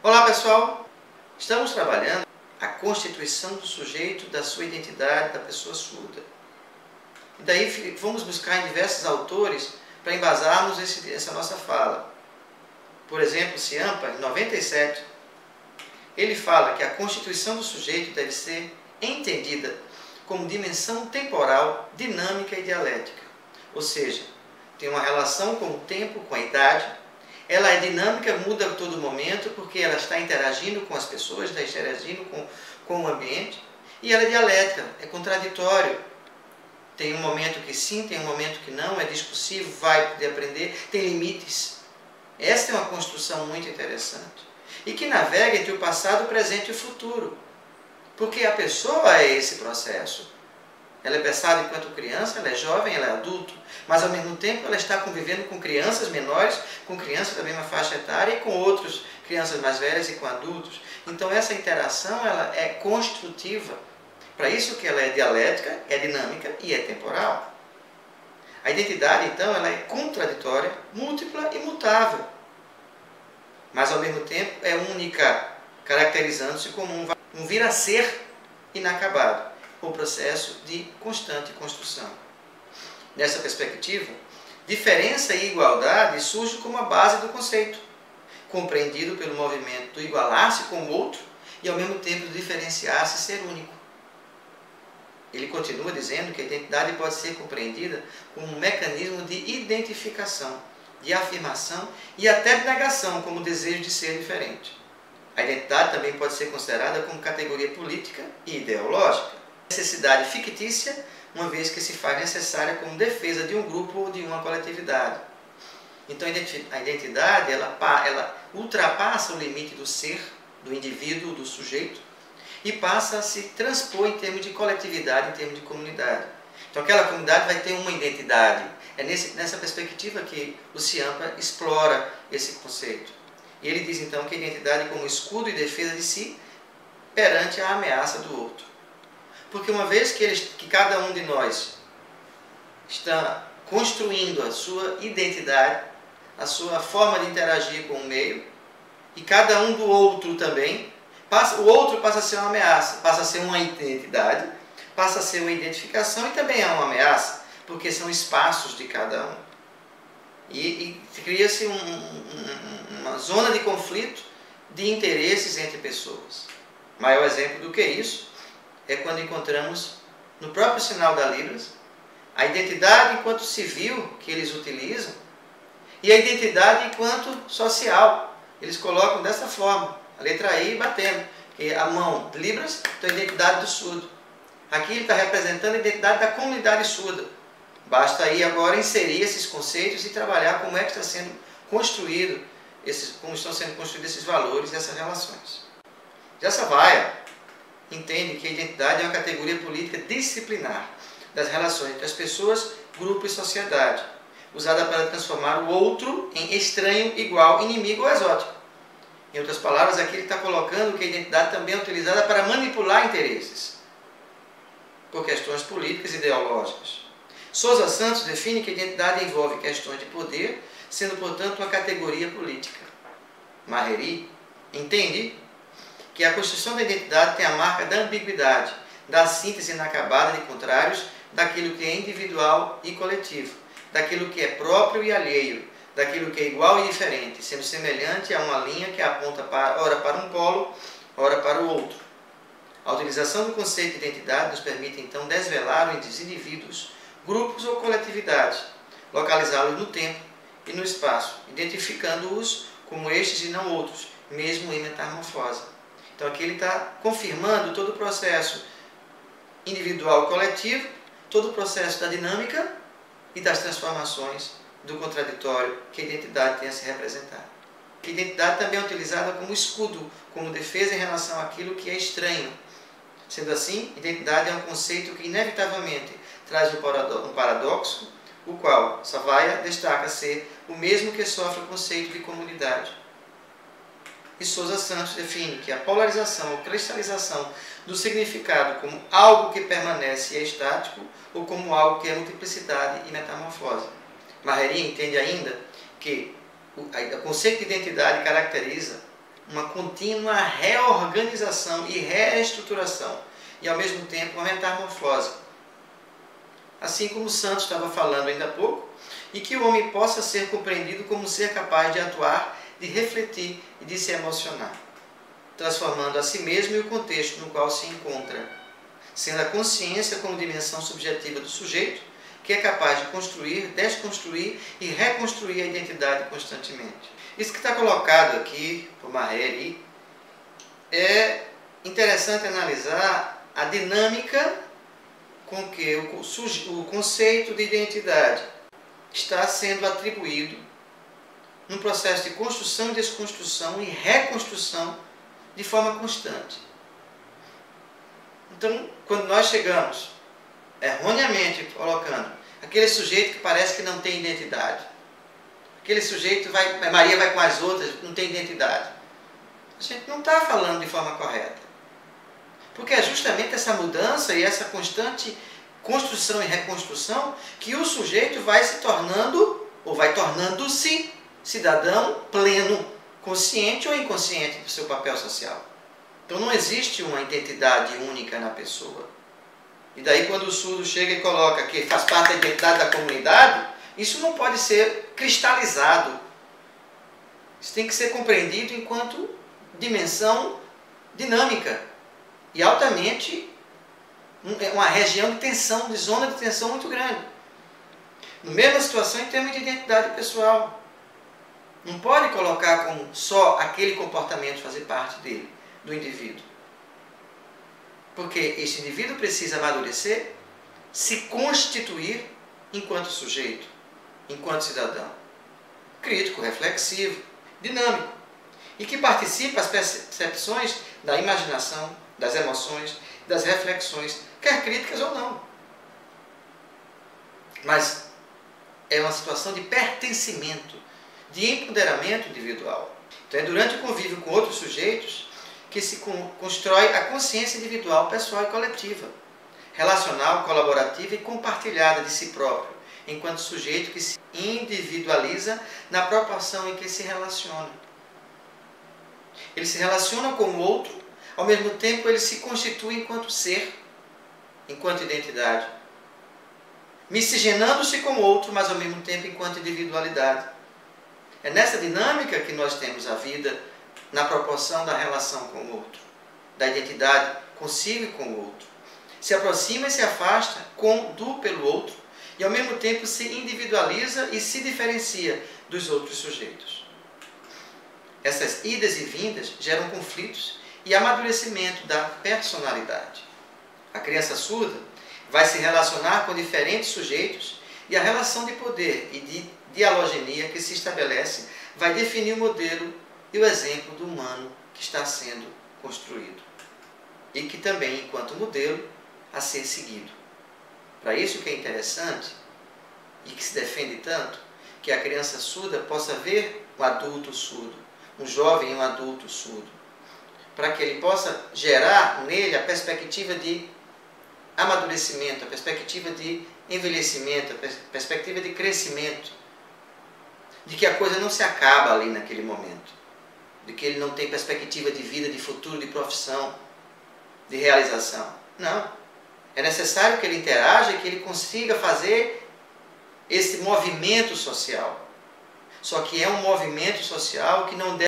Olá pessoal, estamos trabalhando a constituição do sujeito, da sua identidade, da pessoa surda. E daí vamos buscar em diversos autores para embasarmos essa nossa fala. Por exemplo, Ciampa, em 97, ele fala que a constituição do sujeito deve ser entendida como dimensão temporal, dinâmica e dialética. Ou seja, tem uma relação com o tempo, com a idade. Ela é dinâmica, muda a todo momento, porque ela está interagindo com as pessoas, está interagindo com o ambiente. E ela é dialética, é contraditório. Tem um momento que sim, tem um momento que não, é discursivo, vai poder aprender, tem limites. Essa é uma construção muito interessante. E que navega entre o passado, o presente e o futuro. Porque a pessoa é esse processo. Ela é pensada enquanto criança, ela é jovem, ela é adulto, mas ao mesmo tempo ela está convivendo com crianças menores, com crianças da mesma faixa etária e com outras crianças mais velhas e com adultos. Então essa interação ela é construtiva. Para isso que ela é dialética, é dinâmica e é temporal. A identidade, então, ela é contraditória, múltipla e mutável. Mas ao mesmo tempo é única, caracterizando-se como um vir a ser inacabado. O processo de constante construção. Nessa perspectiva, diferença e igualdade surgem como a base do conceito, compreendido pelo movimento do igualar-se com o outro e ao mesmo tempo diferenciar-se e ser único. Ele continua dizendo que a identidade pode ser compreendida como um mecanismo de identificação, de afirmação e até de negação, como o desejo de ser diferente. A identidade também pode ser considerada como categoria política e ideológica. Necessidade fictícia, uma vez que se faz necessária como defesa de um grupo ou de uma coletividade. Então a identidade ela ultrapassa o limite do ser, do indivíduo, do sujeito, e passa a se transpor em termos de coletividade, em termos de comunidade. Então aquela comunidade vai ter uma identidade. É nessa perspectiva que o Ciampa explora esse conceito. E ele diz então que a identidade é como escudo e defesa de si perante a ameaça do outro. Porque uma vez que cada um de nós está construindo a sua identidade, a sua forma de interagir com o meio, e cada um do outro também, o outro passa a ser uma ameaça, passa a ser uma identidade, passa a ser uma identificação e também é uma ameaça, porque são espaços de cada um. E cria-se uma zona de conflito de interesses entre pessoas. Maior exemplo do que isso é quando encontramos no próprio sinal da Libras a identidade enquanto civil que eles utilizam e a identidade enquanto social. Eles colocam dessa forma, a letra I batendo, que a mão de Libras tem a identidade do surdo. Aqui ele está representando a identidade da comunidade surda. Basta aí agora inserir esses conceitos e trabalhar como é que está sendo construído, como estão sendo construídos esses valores e essas relações. Já Savaia entende que a identidade é uma categoria política disciplinar das relações entre as pessoas, grupo e sociedade, usada para transformar o outro em estranho, igual, inimigo ou exótico. Em outras palavras, aqui ele está colocando que a identidade também é utilizada para manipular interesses, por questões políticas e ideológicas. Sousa Santos define que a identidade envolve questões de poder, sendo, portanto, uma categoria política. Marreri entende que a construção da identidade tem a marca da ambiguidade, da síntese inacabada de contrários, daquilo que é individual e coletivo, daquilo que é próprio e alheio, daquilo que é igual e diferente, sendo semelhante a uma linha que aponta ora para um polo, ora para o outro. A utilização do conceito de identidade nos permite então desvelar os indivíduos, grupos ou coletividades, localizá-los no tempo e no espaço, identificando-os como estes e não outros, mesmo em metamorfose. Então aqui ele está confirmando todo o processo individual e coletivo, todo o processo da dinâmica e das transformações do contraditório que a identidade tem a se representar. A identidade também é utilizada como escudo, como defesa em relação àquilo que é estranho. Sendo assim, identidade é um conceito que inevitavelmente traz um paradoxo, o qual Savaia destaca ser o mesmo que sofre o conceito de comunidade. E Sousa Santos define que a polarização ou cristalização do significado como algo que permanece e é estático ou como algo que é multiplicidade e metamorfose. Marreri entende ainda que o conceito de identidade caracteriza uma contínua reorganização e reestruturação, e ao mesmo tempo uma metamorfose. Assim como Santos estava falando ainda há pouco, e que o homem possa ser compreendido como um ser capaz de atuar, de refletir e de se emocionar, transformando a si mesmo e o contexto no qual se encontra, sendo a consciência como dimensão subjetiva do sujeito, que é capaz de construir, desconstruir e reconstruir a identidade constantemente. Isso que está colocado aqui por Marreri é interessante analisar a dinâmica com que o conceito de identidade está sendo atribuído num processo de construção, desconstrução e reconstrução de forma constante. Então, quando nós chegamos, erroneamente colocando, aquele sujeito que parece que não tem identidade, aquele sujeito Maria vai com as outras, não tem identidade, a gente não está falando de forma correta. Porque é justamente essa mudança e essa constante construção e reconstrução que o sujeito vai se tornando, ou vai tornando-se, cidadão pleno, consciente ou inconsciente do seu papel social. Então não existe uma identidade única na pessoa. E daí quando o surdo chega e coloca que faz parte da identidade da comunidade, isso não pode ser cristalizado. Isso tem que ser compreendido enquanto dimensão dinâmica e altamente uma região de tensão, de zona de tensão muito grande. Na mesma situação em termos de identidade pessoal. Não pode colocar como só aquele comportamento fazer parte dele, do indivíduo. Porque esse indivíduo precisa amadurecer, se constituir enquanto sujeito, enquanto cidadão. Crítico, reflexivo, dinâmico. E que participa das percepções da imaginação, das emoções, das reflexões, quer críticas ou não. Mas é uma situação de pertencimento, de empoderamento individual. Então é durante o convívio com outros sujeitos que se constrói a consciência individual, pessoal e coletiva, relacional, colaborativa e compartilhada de si próprio, enquanto sujeito que se individualiza na proporção em que se relaciona. Ele se relaciona com o outro, ao mesmo tempo ele se constitui enquanto ser, enquanto identidade, miscigenando-se com o outro, mas ao mesmo tempo enquanto individualidade. É nessa dinâmica que nós temos a vida na proporção da relação com o outro, da identidade consigo e com o outro. Se aproxima e se afasta pelo outro e ao mesmo tempo se individualiza e se diferencia dos outros sujeitos. Essas idas e vindas geram conflitos e amadurecimento da personalidade. A criança surda vai se relacionar com diferentes sujeitos e a relação de poder e de dialogenia que se estabelece vai definir o modelo e o exemplo do humano que está sendo construído. E que também, enquanto modelo, a ser seguido. Para isso que é interessante e que se defende tanto, que a criança surda possa ver o adulto surdo, um jovem e um adulto surdo, para que ele possa gerar nele a perspectiva de amadurecimento, a perspectiva de envelhecimento, a perspectiva de crescimento, de que a coisa não se acaba ali naquele momento, de que ele não tem perspectiva de vida, de futuro, de profissão, de realização. Não. É necessário que ele interaja e que ele consiga fazer esse movimento social. Só que é um movimento social que não deve